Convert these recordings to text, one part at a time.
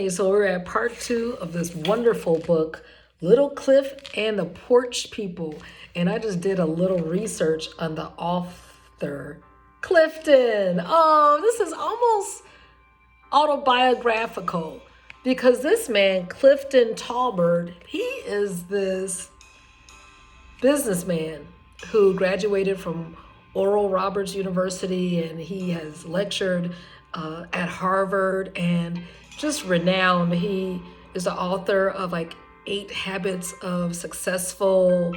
Okay, so we're at part 2 of this wonderful book, Little Cliff and the Porch People. And I just did a little research on the author, Clifton. Oh, this is almost autobiographical because this man, Clifton Talbert, he is this businessman who graduated from Oral Roberts University, and he has lectured at Harvard and just renowned. He is the author of like 8 Habits of Successful,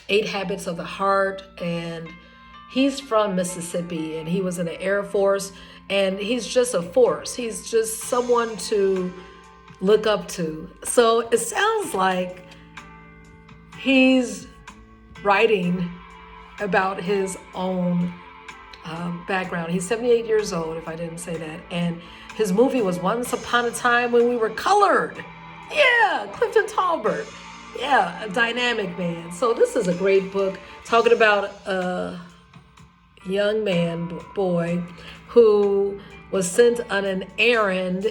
8 Habits of the Heart, and he's from Mississippi, and he was in the Air Force, and he's just a force. He's just someone to look up to. So it sounds like he's writing about his own background. He's 78 years old, if I didn't say that. And his movie was Once Upon a Time When We Were Colored. Yeah, Clifton Talbert. Yeah, a dynamic man. So this is a great book talking about a young boy, who was sent on an errand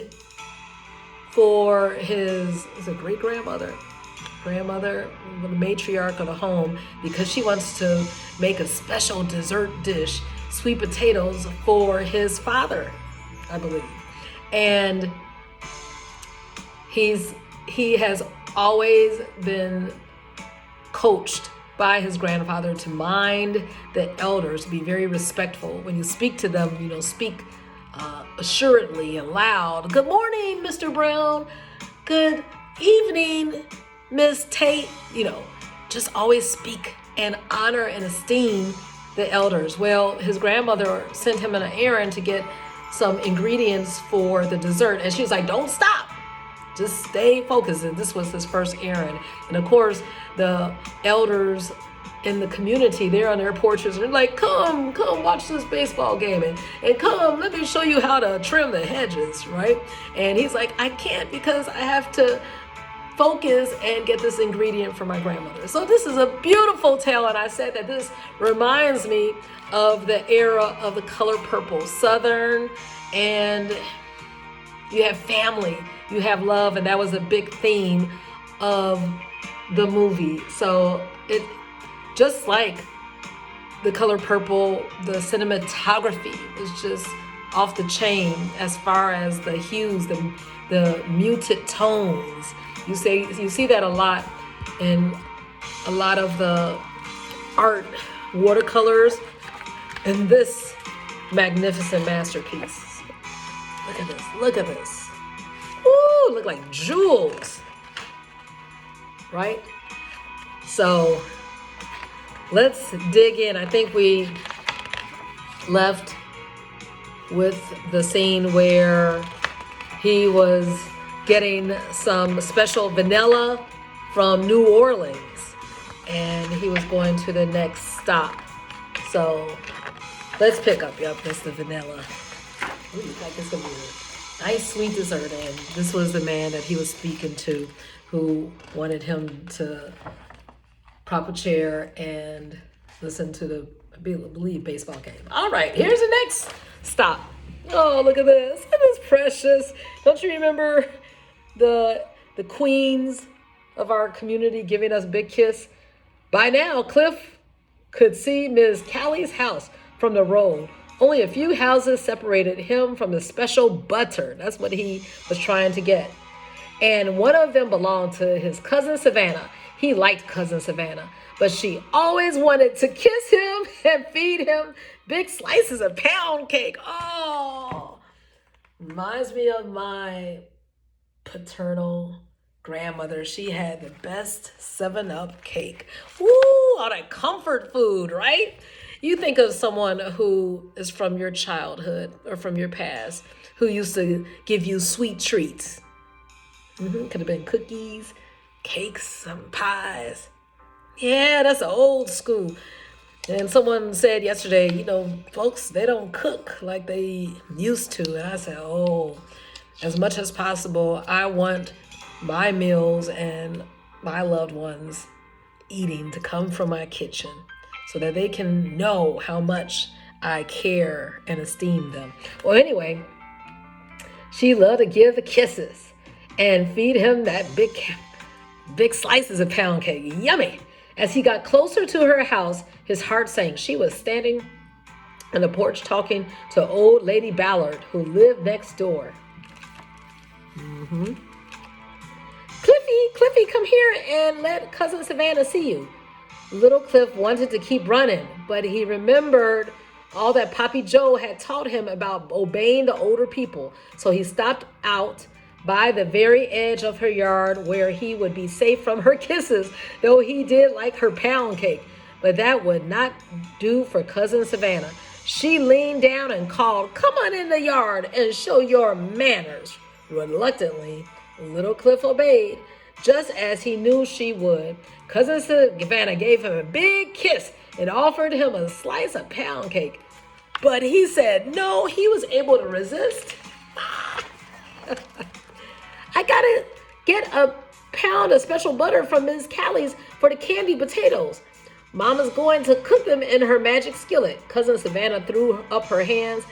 for his great-grandmother, the matriarch of the home, because she wants to make a special dessert dish, sweet potatoes, for his father, I believe. And he has always been coached by his grandfather to mind the elders, be very respectful. When you speak to them, speak assuredly and loud. Good morning, Mr. Brown. Good evening, Miss Tate. Just always speak and honor and esteem the elders. Well, his grandmother sent him on an errand to get some ingredients for the dessert, and she was like, don't stop. Just stay focused. And this was his first errand. And of course, the elders in the community, they're on their porches, and they're like, come watch this baseball game, and come, let me show you how to trim the hedges, right? And he's like, I can't, because I have to focus and get this ingredient for my grandmother. So this is a beautiful tale, and I said that this reminds me of the era of the color purple, Southern, and you have family, you have love, and that was a big theme of the movie. So it, just like the color purple, the cinematography is just off the chain as far as the hues, the muted tones. You see that a lot in a lot of the art, watercolors, and this magnificent masterpiece. Look at this. Ooh, look like jewels, right? So let's dig in. I think we left with the scene where he was getting some special vanilla from New Orleans, and he was going to the next stop. So let's pick up. Yep, that's the vanilla. Ooh, like this gonna be a nice sweet dessert. And this was the man that he was speaking to, who wanted him to prop a chair and listen to the, I believe, baseball game. All right, here's the next stop. Oh, look at this. It is precious. Don't you remember the queens of our community giving us a big kiss? By now, Cliff could see Ms. Callie's house from the road. Only a few houses separated him from the special butter. That's what he was trying to get. And one of them belonged to his cousin Savannah. He liked cousin Savannah, but she always wanted to kiss him and feed him big slices of pound cake. Oh, reminds me of my paternal grandmother. She had the best 7-Up cake. Ooh, all that comfort food, right? You think of someone who is from your childhood or from your past who used to give you sweet treats. Could have been cookies, cakes, some pies. Yeah, that's old school. And someone said yesterday, folks, they don't cook like they used to. And I said, as much as possible, I want my meals and my loved ones eating to come from my kitchen so that they can know how much I care and esteem them. Well, anyway, She loved to give the kisses and feed him that big slices of pound cake. Yummy. As he got closer to her house, his heart sank. She was standing on the porch talking to old Lady Ballard, who lived next door. Cliffy, come here and let Cousin Savannah see you. Little Cliff wanted to keep running, but he remembered all that Poppy Joe had taught him about obeying the older people. So he stopped out by the very edge of her yard where he would be safe from her kisses, though he did like her pound cake. But that would not do for Cousin Savannah. She leaned down and called, "Come on in the yard and show your manners." Reluctantly, Little Cliff obeyed, just as he knew she would. Cousin Savannah gave him a big kiss and offered him a slice of pound cake. But he said no. He was able to resist. "I gotta get a pound of special butter from Miss Callie's for the candied potatoes. Mama's going to cook them in her magic skillet." Cousin Savannah threw up her hands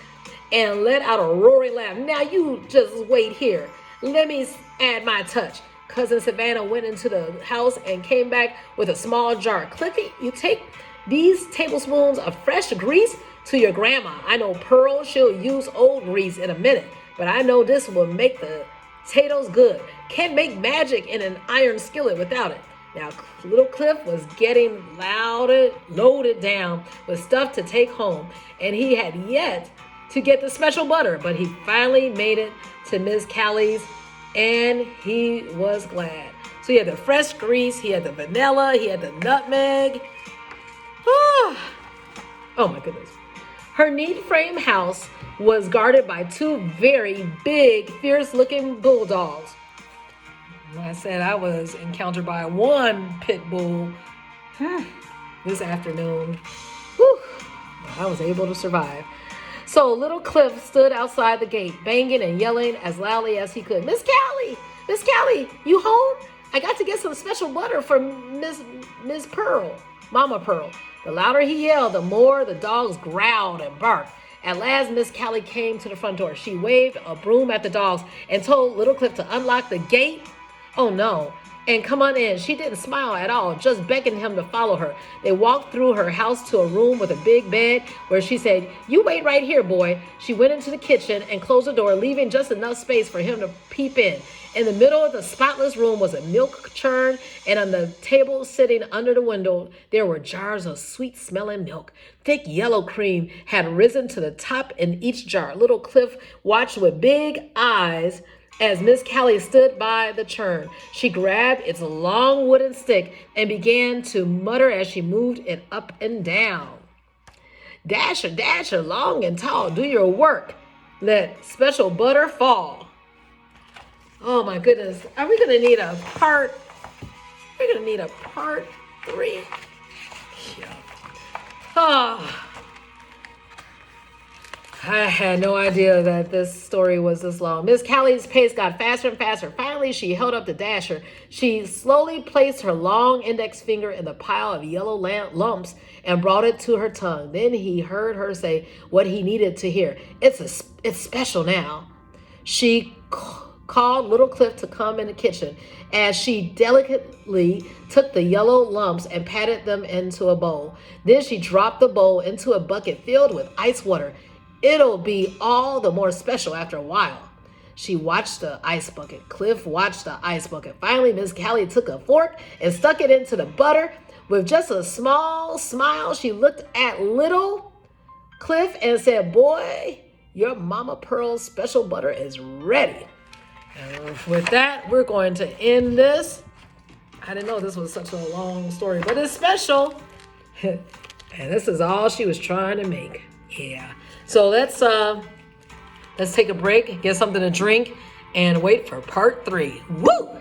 and let out a roaring laugh. "Now you just wait here. Let me add my touch." Cousin Savannah went into the house and came back with a small jar. "Cliffy, you take these tablespoons of fresh grease to your grandma. I know Pearl, she'll use old grease in a minute, but I know this will make the potatoes good. Can't make magic in an iron skillet without it." Now, Little Cliff was getting loaded down with stuff to take home, and he had yet to get the special butter, but he finally made it to Miss Callie's, and he was glad. So he had the fresh grease, he had the vanilla, he had the nutmeg. Oh my goodness. Her neat frame house was guarded by two very big, fierce-looking bulldogs. I said I was encountered by one pit bull this afternoon. Whew, I was able to survive. So Little Cliff stood outside the gate, banging and yelling as loudly as he could. Miss Callie, you home? I got to get some special butter for Miss Pearl, Mama Pearl." The louder he yelled, the more the dogs growled and barked. At last, Miss Callie came to the front door. She waved a broom at the dogs and told Little Cliff to unlock the gate. Oh no, and come on in. She didn't smile at all, just beckoned him to follow her. They walked through her house to a room with a big bed where she said, "You wait right here, boy." She went into the kitchen and closed the door, leaving just enough space for him to peep in. In the middle of the spotless room was a milk churn, and on the table sitting under the window, there were jars of sweet-smelling milk. Thick yellow cream had risen to the top in each jar. Little Cliff watched with big eyes as Miss Callie stood by the churn. She grabbed its long wooden stick and began to mutter as she moved it up and down. "Dasher, Dasher, long and tall, do your work. Let special butter fall." Oh my goodness. Are we going to need a part? We're going to need a part 3. Yeah. I had no idea that this story was this long. Miss Callie's pace got faster and faster. Finally, she held up the Dasher. She slowly placed her long index finger in the pile of yellow lumps and brought it to her tongue. Then he heard her say what he needed to hear. It's special now." She called Little Cliff to come in the kitchen. As she delicately took the yellow lumps and patted them into a bowl. Then she dropped the bowl into a bucket filled with ice water. "It'll be all the more special after a while." She watched the ice bucket. Cliff watched the ice bucket. Finally, Miss Callie took a fork and stuck it into the butter. With just a small smile, she looked at Little Cliff and said, "Boy, your Mama Pearl's special butter is ready." And with that, we're going to end this. I didn't know this was such a long story, but it's special. And this is all she was trying to make. Yeah. So let's take a break, get something to drink, and wait for part 3. Woo!